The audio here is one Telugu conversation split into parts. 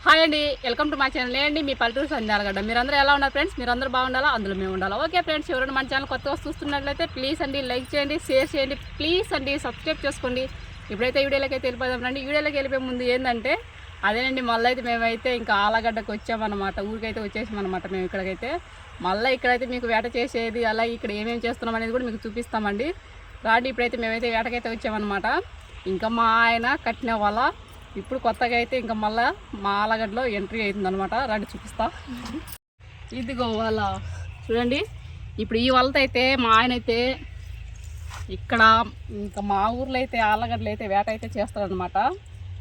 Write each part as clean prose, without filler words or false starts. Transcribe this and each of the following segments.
హాయ్ అండి, వెల్కమ్ టు మై ఛానల్ అండి. మీ పల్లెటూరు సంధ్యాలగడ్డ. మీరందరూ ఎలా ఉన్నారు ఫ్రెండ్స్? మీరందరూ బాగుండాలా, అందులో మేము ఉండాలా. ఓకే ఫ్రెండ్స్, ఎవరైనా మన ఛానల్ కొత్తగా చూస్తున్నట్లయితే ప్లీజ్ అండి లైక్ చేయండి, షేర్ చేయండి, ప్లీజ్ అండి సబ్స్క్రైబ్ చేసుకోండి. ఇప్పుడైతే వీడియోలోకి అయితే వెళ్ళిపోదాం రండి. వీడియోలోకి వెళ్ళిపోయే ముందు ఏంటంటే అదేనండి, మళ్ళీ అయితే మేమైతే ఇంకా ఆలగడ్డకు వచ్చామన్నమాట. ఊరికైతే వచ్చేసామన్నమాట మేము ఇక్కడికైతే. మళ్ళీ ఇక్కడైతే మీకు వేట చేసేది అలాగే ఇక్కడ ఏమేమి చేస్తున్నాం అనేది కూడా మీకు చూపిస్తామండి. రాండి, ఇప్పుడైతే మేమైతే వేటకైతే వచ్చామన్నమాట. ఇంకా మా ఆయన కట్టిన వల ఇప్పుడు కొత్తగా అయితే ఇంకా మళ్ళీ మా ఆలగడ్డలో ఎంట్రీ అవుతుందన్నమాట. రండి చూపిస్తా. ఇదిగో వాళ్ళ చూడండి. ఇప్పుడు ఈ వలతో అయితే మా ఆయన అయితే ఇక్కడ ఇంకా మా ఊర్లో అయితే ఆలగడ్డలు అయితే వేట అయితే చేస్తారనమాట.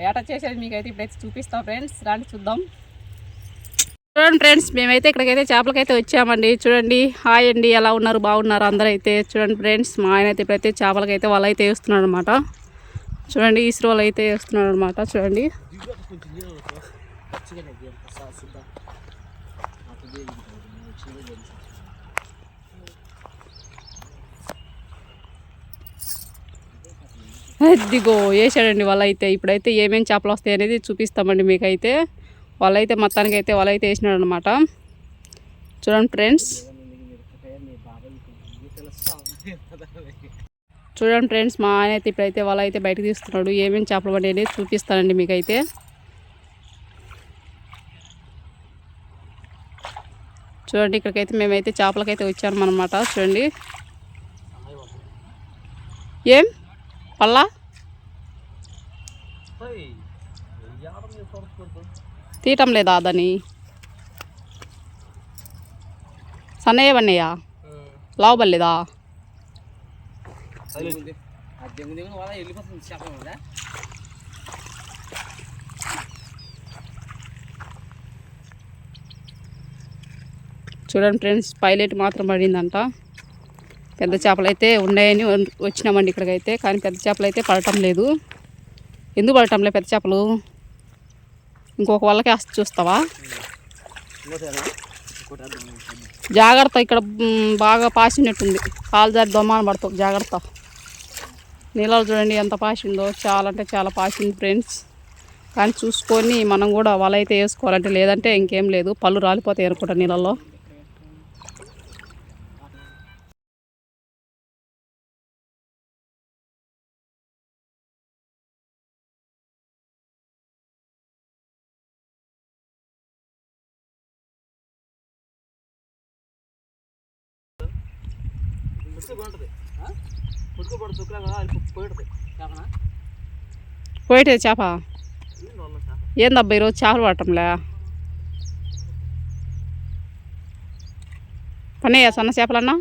వేట చేసేది మీకైతే ఇప్పుడైతే చూపిస్తాం ఫ్రెండ్స్. రండి చూద్దాం. చూడండి ఫ్రెండ్స్, మేమైతే ఇక్కడికైతే చేపలకైతే వచ్చామండి. చూడండి, హాయ్ అండి, ఎలా ఉన్నారు? బాగున్నారు అందరూ అయితే. చూడండి ఫ్రెండ్స్, మా ఆయన అయితే ఇప్పుడైతే చేపలకైతే వాళ్ళు అయితే వేస్తున్నాడు అనమాట. చూడండి, ఇస్రోలు అయితే వేస్తున్నాడు అనమాట. చూడండి, అదిగో వేసాడండి వాళ్ళు అయితే. ఇప్పుడైతే ఏమేమి చేపలు వస్తాయి అనేది చూపిస్తామండి మీకైతే. వాళ్ళైతే మొత్తానికి అయితే వాళ్ళు అయితే వేసినాడు అనమాట. చూడండి ఫ్రెండ్స్, చూడండి ఫ్రెండ్స్, మా ఆయన అయితే ఇప్పుడైతే వాళ్ళు అయితే బయటకు తీస్తున్నాడు. ఏమేమి చేపలు పడి అనేది చూపిస్తానండి మీకైతే. చూడండి, ఇక్కడికైతే మేమైతే చేపలకైతే వచ్చామన్నమాట. చూడండి, ఏం పల్లా తీయటం లేదా దాన్ని? సన్నయ్య బన్నయ్యా లావు బల్లేదా? చూడండి ఫ్రెండ్స్, పైలట్ మాత్రం పడిందంట. పెద్ద చేపలు అయితే ఉన్నాయని వచ్చినామండి ఇక్కడికైతే. కానీ పెద్ద చేపలు అయితే పడటం లేదు. ఎందుకు పడటం లేదు పెద్ద చేపలు? ఇంకొక వాళ్ళకి అస్త చూస్తావా? జాగ్రత్త, ఇక్కడ బాగా పాసినట్టుంది. కాలు జారి దొమ్మాన పడతావు, జాగ్రత్త. నీళ్ళలో చూడండి ఎంత పాసిందో, చాలా అంటే చాలా పాసింది ఫ్రెండ్స్. కానీ చూసుకొని మనం కూడా వల అయితే వేసుకోవాలంటే, లేదంటే ఇంకేం లేదు, పళ్ళు రాలిపోతాయి అనుకుంటా నీళ్ళల్లో. పోయేటే చేప ఏందబ్బా ఈరోజు చేపలు పట్టంలే? పన్నయ్యా సన్న చేపలన్నా?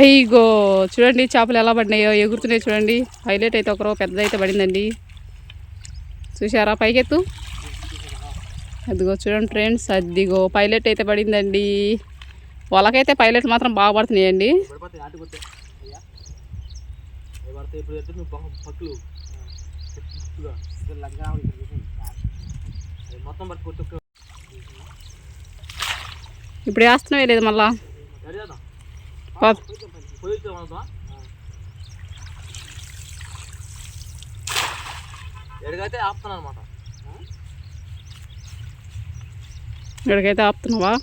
అయ్యో చూడండి చేపలు ఎలా పడినాయో, ఎగురుతున్నాయి చూడండి. హైలైట్ అయితే ఒకరో పెద్దదైతే పడిందండి. చూసారా? పైకెత్తు. అదిగో చూడండి ఫ్రెండ్స్, అదిగో పైలట్ అయితే పడిందండి. వాళ్ళకైతే పైలట్ మాత్రం బాగా పడుతున్నాయండి. ఇప్పుడు వేస్తున్నావే లేదు మళ్ళా? ఇక్కడికైతే ఆపుతున్నావా?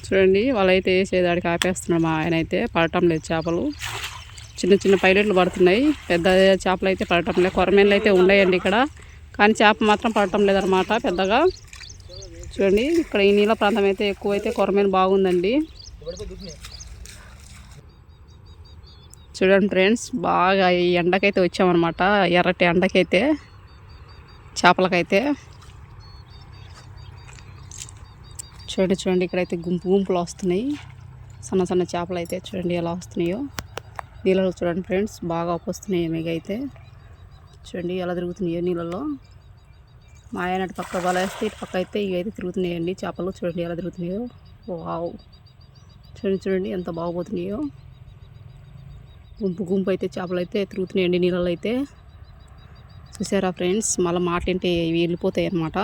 చూడండి, వాళ్ళైతే వేసేదాడికి ఆపేస్తున్నాడు మా ఆయన అయితే. పడటం లేదు చేపలు. చిన్న చిన్న పైలట్లు పడుతున్నాయి, పెద్ద చేపలు అయితే పడటం లేదు. కొరమేన్లు అయితే ఉన్నాయండి ఇక్కడ, కానీ చేప మాత్రం పడటం లేదనమాట పెద్దగా. చూడండి, ఇక్కడ ఈ నీళ్ళ ప్రాంతం అయితే ఎక్కువైతే కొరమేను బాగుందండి. చూడండి ఫ్రెండ్స్, బాగా ఈ ఎండకైతే వచ్చామన్నమాట. ఎర్రటి ఎండకైతే చేపలకైతే. చూడండి చూడండి, ఇక్కడైతే గుంపు గుంపులు వస్తున్నాయి సన్న సన్న చేపలు అయితే. చూడండి ఎలా వస్తున్నాయో నీళ్ళలో. చూడండి ఫ్రెండ్స్, బాగా వస్తున్నాయి మీకైతే. చూడండి ఎలా తిరుగుతున్నాయో నీళ్ళలో. మా ఆయన పక్క బలేస్తే ఇటు పక్క అయితే ఇవైతే తిరుగుతున్నాయండి చేపలు. చూడండి ఎలా తిరుగుతున్నాయో. వావ్, చూడండి చూడండి ఎంత బాగుపోతున్నాయో. గుంపు గుంపు అయితే చేపలు అయితే తిరుగుతున్నాయండి నీళ్ళలో అయితే. చూసారా ఫ్రెండ్స్, మళ్ళీ మాటంటే ఇవి వెళ్ళిపోతాయి అన్నమాట.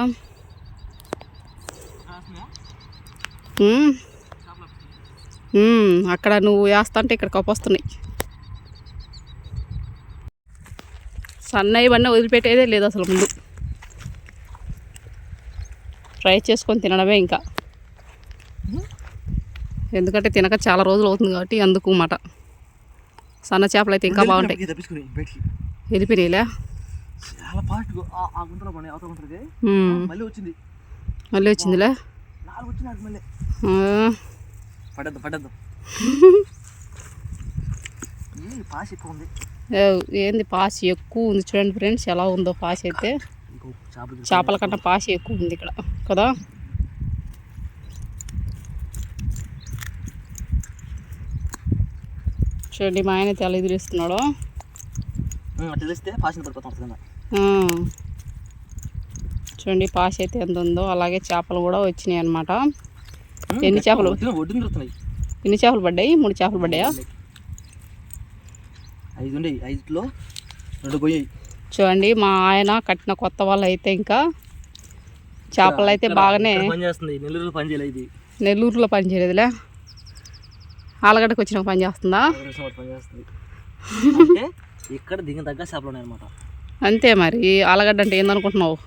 అక్కడ నువ్వు వేస్తా అంటే ఇక్కడ కప్పొస్తున్నాయి. సన్నవి ఇవన్నీ వదిలిపెట్టేదే లేదు అసలు. ముందు ఫ్రై చేసుకొని తినడమే ఇంకా, ఎందుకంటే తినక చాలా రోజులు అవుతుంది కాబట్టి అందుకు మాట. సన్న చేపలు అయితే ఇంకా బాగుంటాయి. వెళ్ళిపోయినాయిలే, మళ్ళీ వచ్చిందిలే. ఏంది పాసి ఎక్కువ ఉంది చూడండి ఫ్రెండ్స్, ఎలా ఉందో పాసి అయితే. చేపల కన్నా పాసి ఎక్కువ ఉంది ఇక్కడ కదా. చూడండి మా ఆయన తెల్ల ఎదురిస్తున్నాడు. చూడండి పాసి అయితే ఎంత ఉందో, అలాగే చేపలు కూడా వచ్చినాయి అన్నమాట. ఎన్ని చేపలు పడ్డాయి? 3 చేపలు పడ్డాయా? 5 పోయాయి. చూడండి మా ఆయన కట్టిన కొత్త వాళ్ళు అయితే ఇంకా చేపలు అయితే బాగానే. నెల్లూరులో పని చేయలేదులే, ఆలగడ్డకు వచ్చిన పని చేస్తుందా? ఇక్కడ దిగిన దగ్గర చేపలు ఉన్నాయన్నమాట. అంతే మరి, ఆలగడ్డ అంటే ఏందనుకుంటున్నావు?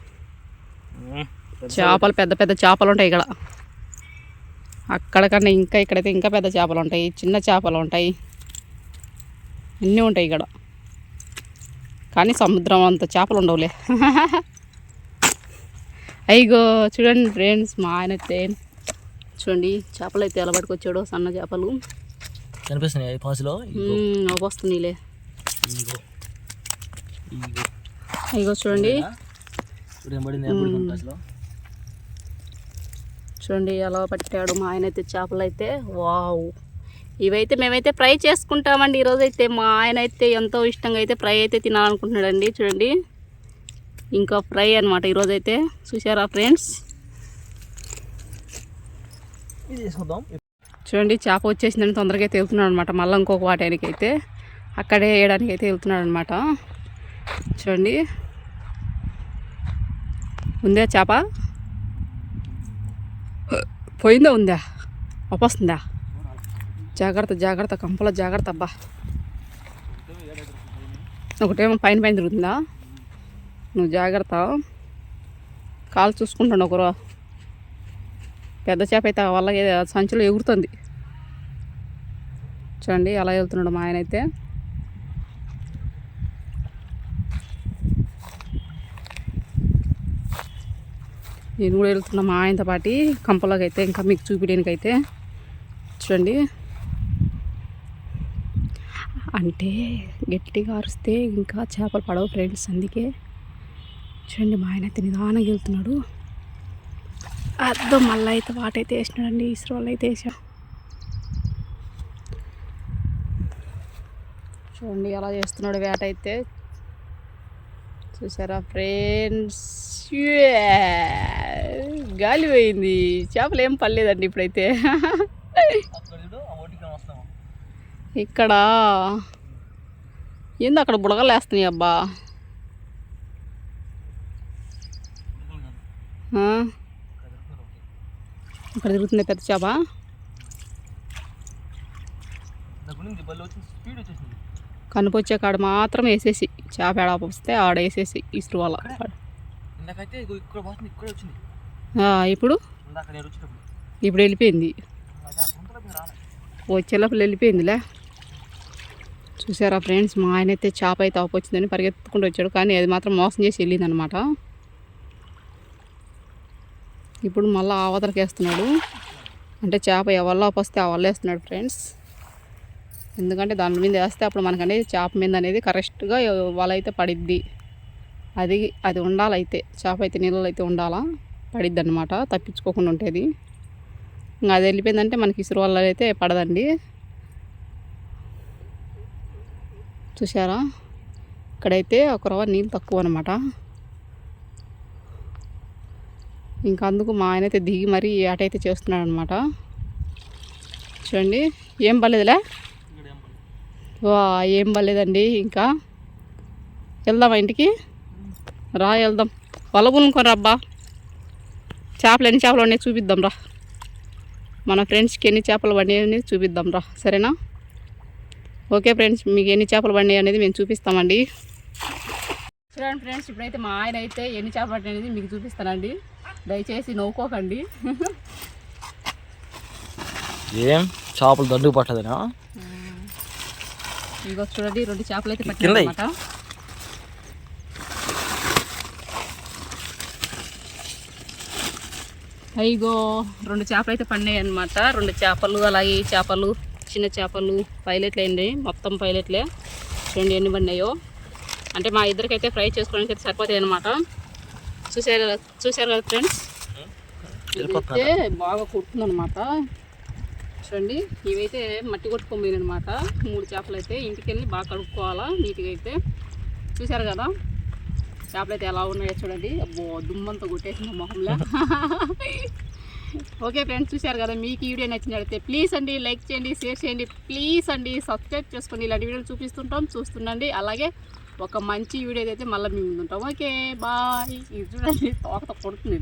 చేపలు పెద్ద పెద్ద చేపలు ఉంటాయి ఇక్కడ. అక్కడికన్నా ఇంకా ఇక్కడైతే ఇంకా పెద్ద చేపలు ఉంటాయి, చిన్న చేపలు ఉంటాయి, అన్నీ ఉంటాయి ఇక్కడ. కానీ సముద్రం అంత చేపలు ఉండవులే. అయ్యో చూడండి ఫ్రెండ్స్, మా ఆయన అయితే చూడండి చేపలు అయితే ఎలా పట్టుకొచ్చాడో. సన్న చేపలు కనిపిస్తున్నాయి పాసులో, వస్తున్నాయిలే. అయ్యో చూడండి, చూడండి ఎలా పట్టాడు మా ఆయన అయితే చేపలు అయితే. వావ్, ఇవైతే మేమైతే ఫ్రై చేసుకుంటామండి ఈరోజు అయితే. మా ఆయన అయితే ఎంతో ఇష్టంగా అయితే ఫ్రై అయితే తినాలనుకుంటున్నాడండి. చూడండి ఇంకా ఫ్రై అనమాట ఈరోజు అయితే. చూసారా ఫ్రెండ్స్? చూడండి చేప వచ్చేసిందని తొందరగా అయితే వెళ్తున్నాడు అనమాట. మళ్ళీ ఇంకొక వాటానికి అయితే అక్కడే వేయడానికి అయితే వెళ్తున్నాడు అనమాట. చూడండి ఉందా చేప? పోయిందా? ఉందా? వస్తుందా? జాగ్రత్త జాగ్రత్త, కంపలో జాగ్రత్త. అబ్బా ఒకటేమో పైన తిరుగుతుందా? నువ్వు జాగ్రత్త, కాలు చూసుకుంటాను. ఒకరు పెద్ద చేప అయితే వల్ల సంచులో ఎగురుతుంది. చూడండి అలా వెళ్తున్నాడు మా ఆయన అయితే. నేను కూడా వెళ్తున్నా మా ఆయనతో పాటు కంపలోకి అయితే, ఇంకా మీకు చూపించడానికి అయితే. చూడండి అంటే గట్టిగా అరిస్తే ఇంకా చేపలు పడవు ఫ్రెండ్స్, అందుకే. చూడండి మా ఆయన అయితే నిదానంగా వెళ్తున్నాడు. అర్థం మళ్ళీ అయితే వాటైతే వేసినాడండి, ఇసురు వాళ్ళు అయితే వేసాం. చూడండి ఎలా చేస్తున్నాడు వేట అయితే. చూసారా ఫ్రెండ్స్? గాలి పోయింది, చేపలు ఏం పడలేదండి ఇప్పుడైతే. ఇక్కడ ఏంది అక్కడ బుడగలు వేస్తున్నాయి. అబ్బా ఇక్కడ తిరుగుతుంది పెద్ద చేప. కనుపొచ్చే కాడ మాత్రం వేసేసి, చేప ఏడ వస్తే ఆడ వేసేసి ఇసురు వాళ్ళ. ఇప్పుడు వెళ్ళిపోయింది, వచ్చేలోపల వెళ్ళిపోయిందిలే. చూసారా ఫ్రెండ్స్? మా ఆయన అయితే చేప అయితే ఆపొచ్చిందని పరిగెత్తుకుంటూ వచ్చాడు, కానీ అది మాత్రం మోసం చేసి వెళ్ళింది అనమాట. ఇప్పుడు మళ్ళీ ఆవతలకి వేస్తున్నాడు. అంటే చేప ఎవరిలో వస్తే ఆ వల్ల వేస్తున్నాడు ఫ్రెండ్స్. ఎందుకంటే దాని మీద వేస్తే అప్పుడు మనకనేది చేప మీద అనేది కరెక్ట్గా వల అయితే పడిద్ది. అది ఉండాలైతే, చేప అయితే నీళ్ళలో అయితే ఉండాలా, పడిద్ది అనమాట, తప్పించుకోకుండా ఉంటుంది. ఇంకా అది వెళ్ళిపోయిందంటే మనకి ఇసురు వల్ల అయితే పడదండి. చూసారా? ఇక్కడైతే ఒక రవ్వ నీళ్ళు తక్కువ అనమాట. ఇంకా అందుకు మా ఆయన అయితే దిగి మరీ ఏటైతే చేస్తున్నాడు అనమాట. చూడండి ఏం పర్లేదులే. వా ఏం పర్లేదండి. ఇంకా వెళ్దామా ఇంటికి? రా వెళ్దాం. వలగునుకొని రబ్బా, చేపలు ఎన్ని చేపలు ఉన్నాయి చూపిద్దాం రా. మన ఫ్రెండ్స్కి ఎన్ని చేపలు పడినాయి అనేది చూపిద్దాం రా, సరేనా? ఓకే ఫ్రెండ్స్, మీకు ఎన్ని చేపలు పడినాయి అనేది మేము చూపిస్తామండి. చూడండి ఫ్రెండ్స్, ఇప్పుడైతే మా ఆయన అయితే ఎన్ని చేపలు పట్టినది మీకు చూపిస్తానండి, దయచేసి నవ్వుకోకండి. ఏం చేపలు దండుకు పట్టదనా? ఇదిగో చూడండి 2 చేపలు అయితే పట్టినమాట. అయ్యో 2 చేపలు అయితే పడినాయి అనమాట. 2 చేపలు, అలాగే చేపలు, చిన్న చేపలు, పైలెట్లు అయింది, మొత్తం పైలెట్లే. 2 ఎన్ని పడినాయో అంటే మా ఇద్దరికైతే ఫ్రై చేసుకోవడానికి అయితే సరిపోతాయి అనమాట. చూసారు కదా ఫ్రెండ్స్, ఇదైతే బాగా కొడుతుందనమాట. చూడండి, ఇవైతే మట్టి కొట్టుకోపోయినాయి అనమాట. 3 చేపలు అయితే ఇంటికి వెళ్ళి బాగా కడుక్కోవాలా నీట్గా అయితే. చూసారు కదా చేపలు అయితే ఎలా ఉన్నాయో చూడండి. అబ్బో దుమ్మంతా కొట్టేసింది మొహంలో. ఓకే ఫ్రెండ్స్, చూసారు కదా, మీకు ఈ వీడియో నచ్చినట్లయితే ప్లీజ్ అండి లైక్ చేయండి, షేర్ చేయండి, ప్లీజ్ అండి సబ్స్క్రైబ్ చేసుకోండి. ఇలాంటి వీడియోలు చూస్తుండండి. అలాగే ఒక మంచి వీడియో అయితే మళ్ళీ మేము ముందుంటాం. Okay bye. ఇది చూడండి తోకతో కొడుతుంది.